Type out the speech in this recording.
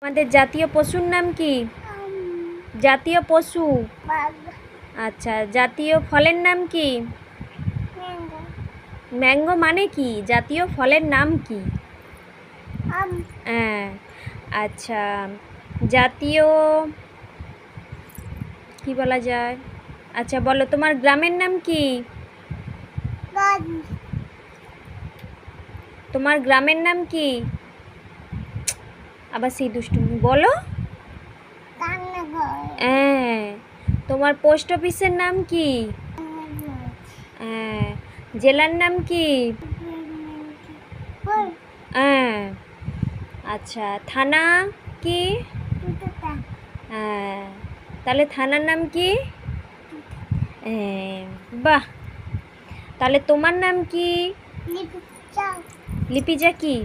আমাদের জাতীয় পশুর নাম কি? জাতীয় পশু। আচ্ছা, জাতীয় ফলের নাম কি? ম্যাঙ্গো মানে কি? জাতীয় ফলের নাম কি? হ্যাঁ। আচ্ছা, জাতীয় কি বলা যায়? আচ্ছা বলো, তোমার গ্রামের নাম কি? তোমার গ্রামের নাম কি? আবার সেই দুষ্টুমি বলো। হ্যাঁ। তোমার পোস্ট অফিসের নাম কি? হ্যাঁ। জেলার নাম কি? হ্যাঁ। আচ্ছা, থানা কি? হ্যাঁ। তাহলে থানার নাম কি? হ্যাঁ। বাহ। তাহলে তোমার নাম কি? লিপিজা কি?